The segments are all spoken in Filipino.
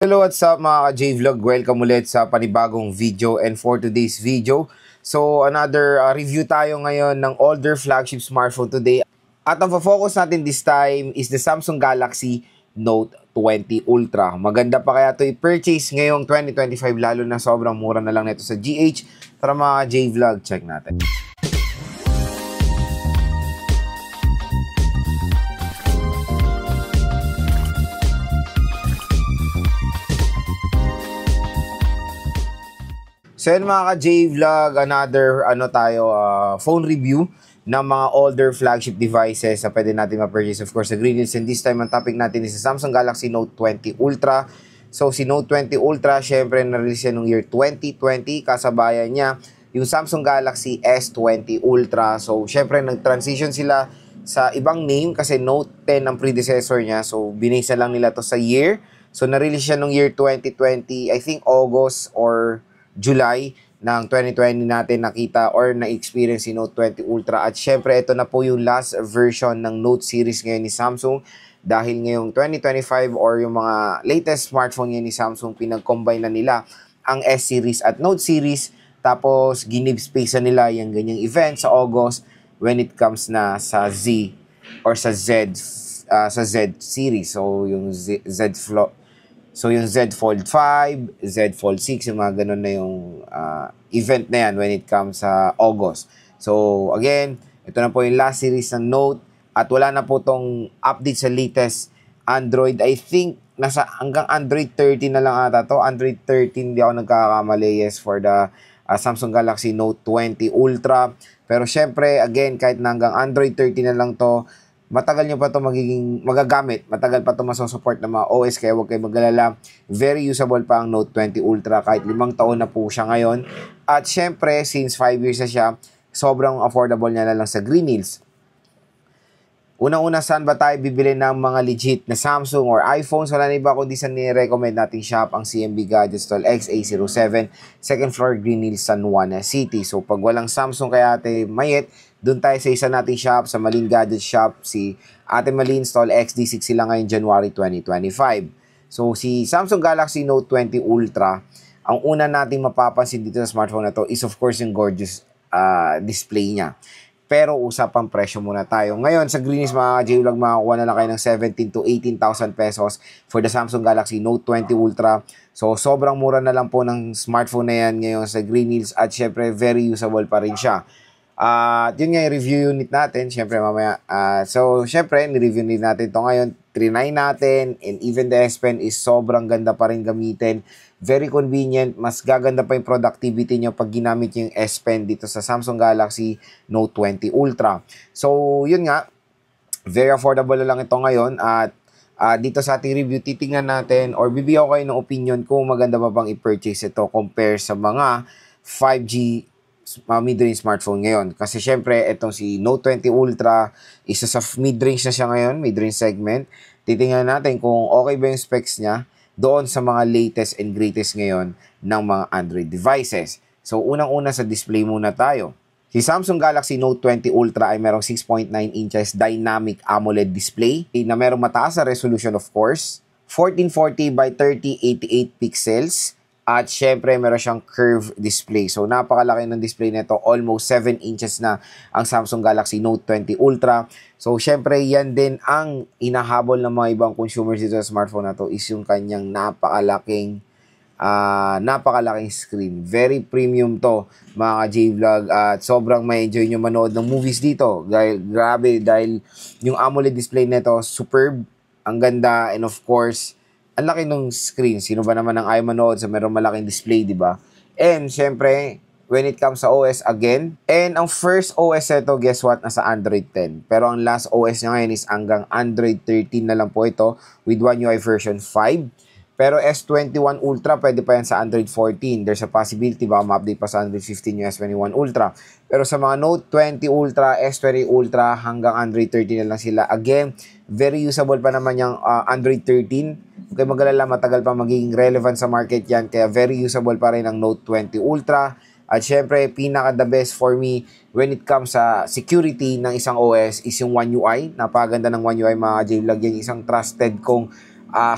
Hello, what's up mga ka-J-Vlog? Welcome ulit sa panibagong video, and for today's video, so another review tayo ngayon ng older flagship smartphone today. At ang focus natin this time is the Samsung Galaxy Note 20 Ultra. Maganda pa kaya ito i-purchase ngayong 2025, lalo na sobrang mura na lang nito sa GH. Tara mga J-Vlog, check natin. So yun mga ka-J-Vlog, another phone review ng mga older flagship devices na pwede natin ma-purchase, of course, sa Green Hills. And this time, ang topic natin is sa Samsung Galaxy Note 20 Ultra. So si Note 20 Ultra, syempre na-release yan noong year 2020. Kasabayan niya yung Samsung Galaxy S20 Ultra. So syempre nag-transition sila sa ibang name kasi Note 10 ang predecessor niya. So binasa lang nila to sa year. So na-release siya noong year 2020, I think August or July ng 2020 natin nakita or na-experience si Note 20 Ultra. At syempre, ito na po yung last version ng Note series ngayon ni Samsung. Dahil ngayong 2025 or yung mga latest smartphone ngayon ni Samsung, pinag-combine na nila ang S series at Note series. Tapos, give space na nila yung ganyang event sa August when it comes na sa Z or sa Z series. So, yung yung Z Fold 5, Z Fold 6, yung mga ganun na yung event na yan when it comes sa August. So, again, ito na po yung last series ng Note at wala na po tong update sa latest Android. I think, nasa hanggang Android 13 na lang ata to. Android 13, di ako nagkakamali, yes, for the Samsung Galaxy Note 20 Ultra. Pero syempre, again, kahit na hanggang Android 13 na lang to, matagal nyo pa ito magagamit. Matagal pa ito masosupport ng mga OS, kaya huwag kayo mag-alala. Very usable pa ang Note 20 Ultra kahit 5 taon na po siya ngayon. At syempre, since 5 years na siya, sobrang affordable niya na lang sa Green Hills. Unang-una, saan ba tayo bibili ng mga legit na Samsung or iPhones? Wala na iba kundi sa ni-recommend nating shop ang CMB Gadget Stall XA07, second floor, Green Hills, San Juan City. So pag walang Samsung kaya Ate Mayet, doon tayo sa isa nating shop, sa Malin Gadget Shop, si Ate Malin Stall XD6 sila ngayon January 2025. So si Samsung Galaxy Note 20 Ultra, ang una nating mapapansin dito sa smartphone na to is of course yung gorgeous display niya. Pero usapang presyo muna tayo. Ngayon sa Green Hills mga J-Vlog, makakuha na lang kayo ng 17,000 to 18,000 pesos for the Samsung Galaxy Note 20 Ultra. So sobrang mura na lang po ng smartphone na yan ngayon sa Green Hills at syempre very usable pa rin siya. Yun nga yung review unit natin, syempre mamaya. So syempre, ni-review unit natin ito ngayon. Trinay natin and even the S Pen is sobrang ganda pa rin gamitin. Very convenient. Mas gaganda pa yung productivity nyo pag ginamit yung S Pen dito sa Samsung Galaxy Note 20 Ultra. So yun nga, very affordable na lang ito ngayon. At dito sa ating review, titingnan natin or bibigyan ko kayo ng opinion kung maganda ba bang i-purchase ito compare sa mga 5G mid-range smartphone ngayon. Kasi syempre, itong si Note 20 Ultra, isa sa mid-range na siya ngayon, mid-range segment. Titingnan natin kung okay ba yung specs niya doon sa mga latest and greatest ngayon ng mga Android devices. So, unang-una sa display muna tayo. Si Samsung Galaxy Note 20 Ultra ay merong 6.9 inches dynamic AMOLED display na merong mataas na resolution, of course, 1440 by 3088 pixels. At syempre, meron siyang curved display. So, napakalaki ng display nito. Almost 7 inches na ang Samsung Galaxy Note 20 Ultra. So, syempre, yan din ang inahabol ng mga ibang consumers dito sa smartphone na to is yung kanyang napakalaking screen. Very premium to, mga J-Vlog. At sobrang may enjoy nyo manood ng movies dito. Grabe, dahil yung AMOLED display nito, superb. Ang ganda. And of course, ang laki ng screen. Sino ba naman ang ayaw manood sa merong malaking display, di ba? And, syempre, when it comes sa OS, again, and ang first OS ito, guess what? Nasa Android 10. Pero ang last OS niya ngayon is hanggang Android 13 na lang po ito with One UI version 5. Pero S21 Ultra, pwede pa yan sa Android 14. There's a possibility baka ma-update pa sa Android 15 yung S21 Ultra. Pero sa mga Note 20 Ultra, S20 Ultra, hanggang Android 13 na lang sila. Again, very usable pa naman yung Android 13. Huwag kayo mag-alala, matagal pa magiging relevant sa market yan. Kaya very usable pa rin ang Note 20 Ultra. At syempre, pinaka-the best for me when it comes sa security ng isang OS is yung One UI. Napakaganda ng One UI, mga J-Vlog. Yan isang trusted kong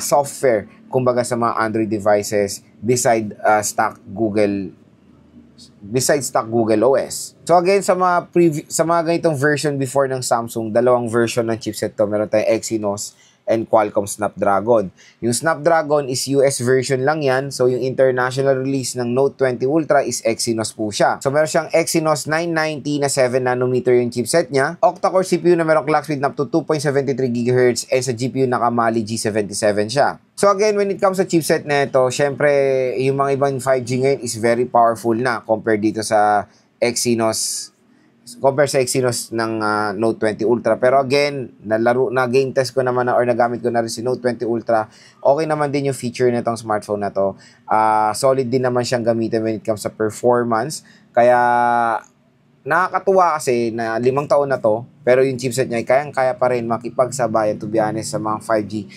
software, kumbaga sa mga Android devices besides stock Google OS. So again, sa mga ganitong version before ng Samsung, dalawang version ng chipset to. Meron tayong Exynos and Qualcomm Snapdragon. Yung Snapdragon is US version lang yan. So yung international release ng Note 20 Ultra is Exynos po siya. So meron siyang Exynos 990 na 7nm yung chipset niya. Octa-core CPU na merong clock speed na up to 2.73 GHz and sa GPU nakamali G77 siya. So again, when it comes sa chipset na ito, syempre yung mga ibang 5G ngayon is very powerful na compared dito sa Exynos ng Note 20 Ultra. Pero again, game test ko naman or nagamit ko na rin si Note 20 Ultra. Okay naman din yung feature nitong smartphone na to. Solid din naman siyang gamitin when it comes sa performance. Kaya nakakatuwa kasi na 5 taon na to, pero yung chipset niya ay kayang-kaya pa rin makipagsabayan, to be honest, sa mga 5G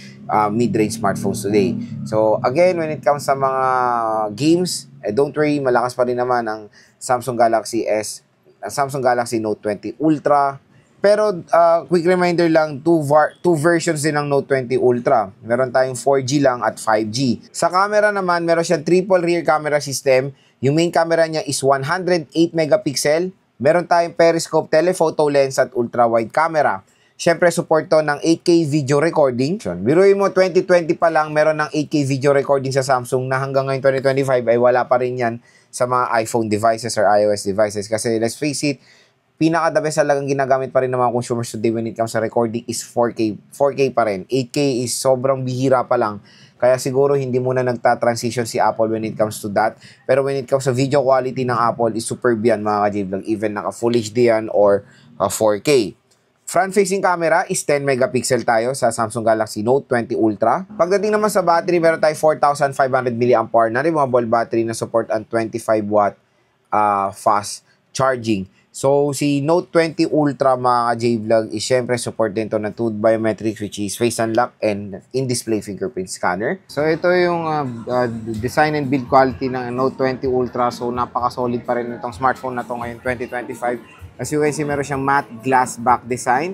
mid-range smartphones today. So again, when it comes sa mga games, don't worry, malakas pa rin naman ang Samsung Galaxy Note 20 Ultra. Pero quick reminder lang, two versions din ng Note 20 Ultra. Meron tayong 4G lang at 5G. Sa camera naman, meron siyang triple rear camera system. Yung main camera niya is 108 megapixel. Meron tayong periscope telephoto lens at ultra-wide camera. Siyempre, support to ng 8K video recording. Biruin mo, 2020 pa lang, meron ng 8K video recording sa Samsung na hanggang ngayon 2025 ay wala pa rin yan sa mga iPhone devices or iOS devices. Kasi let's face it, pinaka-the best talagang ginagamit pa rin ng mga consumers today when it comes sa recording is 4K pa rin. 8K is sobrang bihira pa lang. Kaya siguro hindi muna nagta-transition si Apple when it comes to that. Pero when it comes sa video quality ng Apple is superb yan mga ka-J-Vlog. Even naka Full HD yan or 4K. Front-facing camera is 10 megapixel tayo sa Samsung Galaxy Note 20 Ultra. Pagdating naman sa battery, meron tayo 4,500 mAh na removable battery na support ang 25 watt fast charging. So, si Note 20 Ultra mga ka-J-Vlog is syempre support din to ng 2 biometrics which is face unlock and in-display fingerprint scanner. So, ito yung design and build quality ng Note 20 Ultra. So, napaka-solid pa rin itong smartphone na to ngayon 2025. As you can see, meron siyang matte glass back design.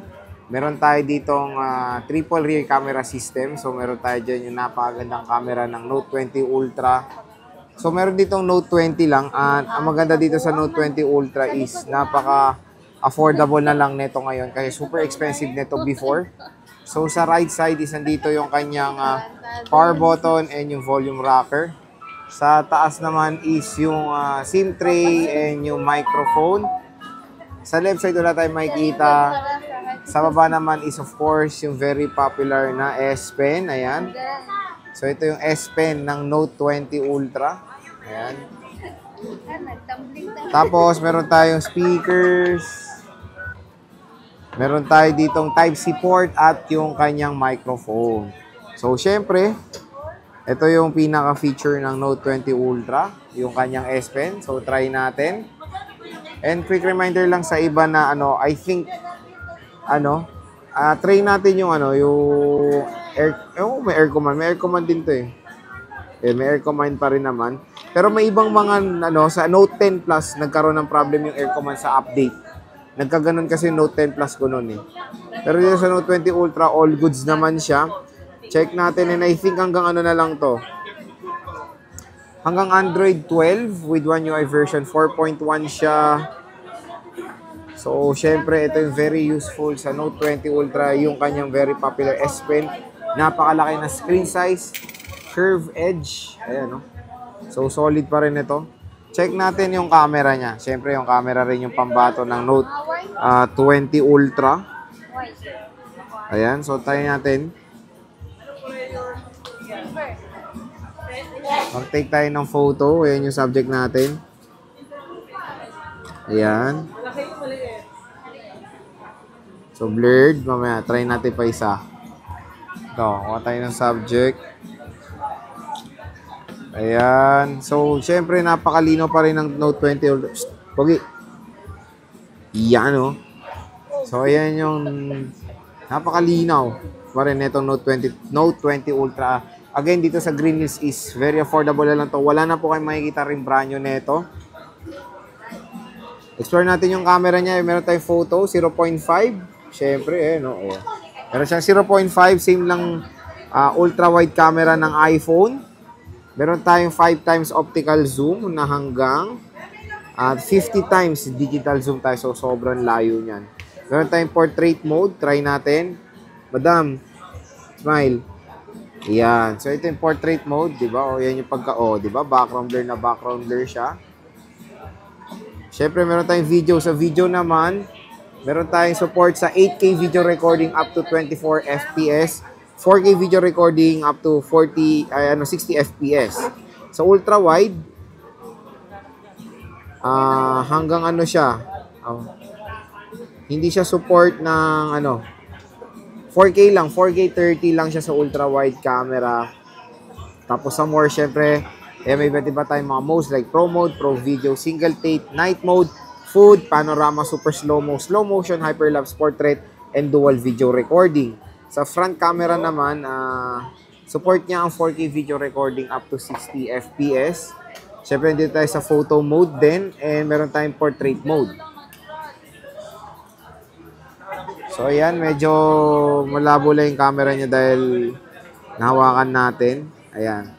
Meron tayo ditong triple rear camera system. So, meron tayo dyan yung napakagandang camera ng Note 20 Ultra. So, meron ditong Note 20 lang. At ang maganda dito sa Note 20 Ultra is napaka-affordable na lang neto ngayon. Kasi super expensive neto before. So, sa right side is nandito yung kanyang power button and yung volume rocker. Sa taas naman is yung SIM tray and yung microphone. Sa left side wala tayong makikita. Sa baba naman is of course yung very popular na S Pen. Ayan. So ito yung S Pen ng Note 20 Ultra. Ayan. Tapos meron tayong speakers. Meron tayo ditong Type-C port at yung kanyang microphone. So syempre, ito yung pinaka-feature ng Note 20 Ultra, yung kanyang S Pen. So try natin. And quick reminder lang sa iba na I think try natin yung yung may air command din to eh. May air command pa rin naman. Pero may ibang mga sa Note 10 Plus nagkaroon ng problem yung air command sa update. Nagkaganon kasi yung Note 10 Plus ko noon eh. Pero dito sa Note 20 Ultra all goods naman siya. Check natin and I think hanggang na lang to. Hanggang Android 12 with One UI version 4.1 siya. So, syempre, ito yung very useful sa Note 20 Ultra, yung kanyang very popular S Pen. Napakalaki na screen size, curve edge. Ayan, no? So, solid pa rin ito. Check natin yung camera niya. Syempre, yung camera rin yung pambato ng Note 20 Ultra. Ayan, so try natin. Mag-take tayo ng photo. Ayan yung subject natin. Ayan. So, blurred. Mamaya, try natin pa isa. Ito, kuha tayo ng subject. Ayan. So, syempre, napakalino pa rin ng Note 20. Pogi. Yan, no? So, ayan yung napakalinaw pa rin itong Note 20 Ultra. Again, dito sa Green Hills is very affordable na lang to. Wala na po kayong makikita rin branyo nito. Explore natin yung camera niya. Meron tayong photo, 0.5. Siyempre, no? Oh. Meron siyang 0.5. Same lang ultra-wide camera ng iPhone. Meron tayong 5 times optical zoom na hanggang 50 times digital zoom tayo. So, sobrang layo niyan. Meron tayong portrait mode. Try natin. Madam, smile. Yan. So, ito yung portrait mode, di ba? O, yan yung pagka, di ba? Background blur na background blur siya. Siyempre, meron tayong video. Sa video naman, meron tayong support sa 8K video recording up to 24 FPS. 4K video recording up to 60 FPS. So, ultra-wide, hanggang ano siya, hindi siya support ng 4K lang, 4K 30 lang siya sa ultra-wide camera. Tapos sa more, syempre, may iba't iba tayong mga modes like Pro Mode, Pro Video, Single Take, Night Mode, Food, Panorama, Super Slow-Mo, Slow Motion, Hyperlapse, Portrait, and Dual Video Recording. Sa front camera naman, support niya ang 4K video recording up to 60 FPS. Siyempre, dito tayo sa photo mode din, and meron tayong portrait mode. So, ayan, medyo malabo lang yung camera niya dahil nahawakan natin. Ayan.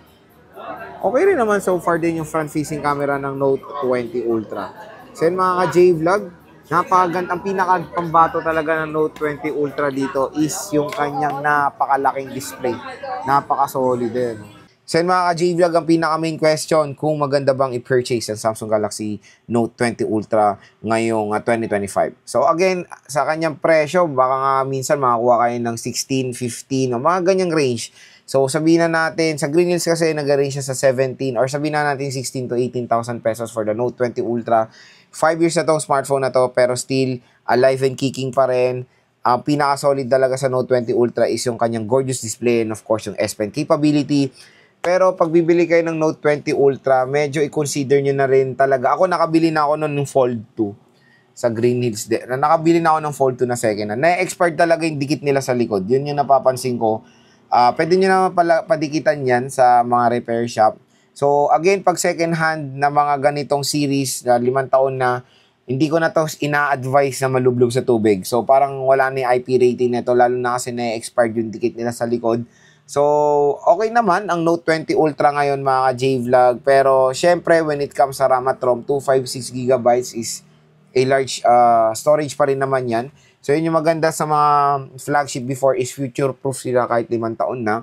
Okay rin naman so far din yung front-facing camera ng Note 20 Ultra. So, yun mga ka-J-Vlog, ang pinaka-pambato talaga ng Note 20 Ultra dito is yung kanyang napakalaking display. Napaka-solid din. So yun mga ka-J-Vlog, ang pinaka-main question, kung maganda bang i-purchase ang Samsung Galaxy Note 20 Ultra ngayong 2025. So again, sa kanyang presyo, baka nga minsan makakuha kayo ng 16, 15, o mga ganyang range. So sabihin na natin, sa Green Hills kasi nag-range siya sa 17 or sabihin na natin 16 to 18,000 pesos for the Note 20 Ultra. 5 years na tong smartphone na to pero still alive and kicking pa rin. Ang pinaka-solid talaga sa Note 20 Ultra is yung kanyang gorgeous display and of course yung S Pen capability. Pero pag bibili kayo ng Note 20 Ultra, medyo i-consider nyo na rin talaga. Ako nakabili na ako ng Fold 2 sa Green Hills. Nakabili na ako ng Fold 2 na second hand. Na-expert talaga yung dikit nila sa likod. Yun yung napapansin ko. Pwede nyo naman padikitan yan sa mga repair shop. So, again, pag second hand na mga ganitong series na 5 taon na, hindi ko na to ina-advise na malublog sa tubig. So, parang wala na yung IP rating nito, lalo na kasi na-expired yung dikit nila sa likod. So, okay naman ang Note 20 Ultra ngayon mga ka-J-Vlog. Pero, syempre, when it comes sa RAM at ROM, 256GB is a large storage pa rin naman yan. So, yun yung maganda sa mga flagship before is future-proof sila kahit 5 taon na.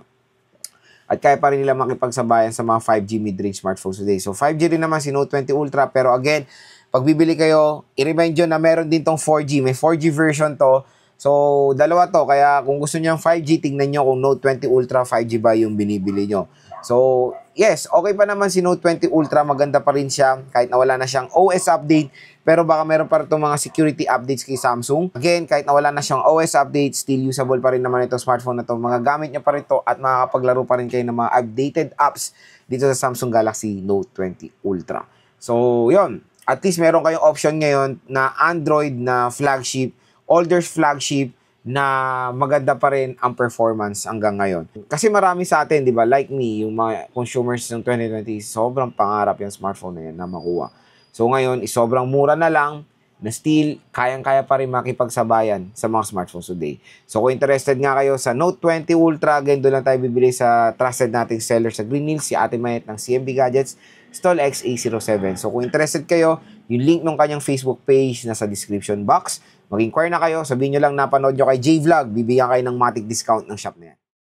At kaya pa rin nila makipagsabayan sa mga 5G mid-range smartphones today. So, 5G rin naman si Note 20 Ultra. Pero again, pag bibili kayo, i-remind nyo na meron din tong 4G. May 4G version to. So, dalawa to. Kaya kung gusto nyo yung 5G, tingnan nyo kung Note 20 Ultra 5G ba yung binibili nyo. So, yes, okay pa naman si Note 20 Ultra. Maganda pa rin siya kahit na wala na siyang OS update. Pero baka meron pa rin itong mga security updates kay Samsung. Again, kahit na wala na siyang OS update, still usable pa rin naman itong smartphone na to. Magagamit nyo pa rin ito at makakapaglaro pa rin kayo ng mga updated apps dito sa Samsung Galaxy Note 20 Ultra. So, yun. At least meron kayong option ngayon na Android na flagship, older flagship, na maganda pa rin ang performance hanggang ngayon. Kasi marami sa atin, di ba, like me, yung mga consumers ng 2020, sobrang pangarap yung smartphone na yan na makuha. So ngayon, sobrang mura na lang, na still, kayang-kaya pa rin makipagsabayan sa mga smartphones today. So kung interested nga kayo sa Note 20 Ultra, again, doon lang tayo bibili sa trusted nating seller sa Green Hills, si Ate Mayet ng CMB Gadgets, Stall XA07. So kung interested kayo, yung link ng kanyang Facebook page nasa description box. Mag-inquire na kayo, sabihin nyo lang napanood nyo kay J-Vlog, bibigyan kayo ng matic discount ng shop na yan.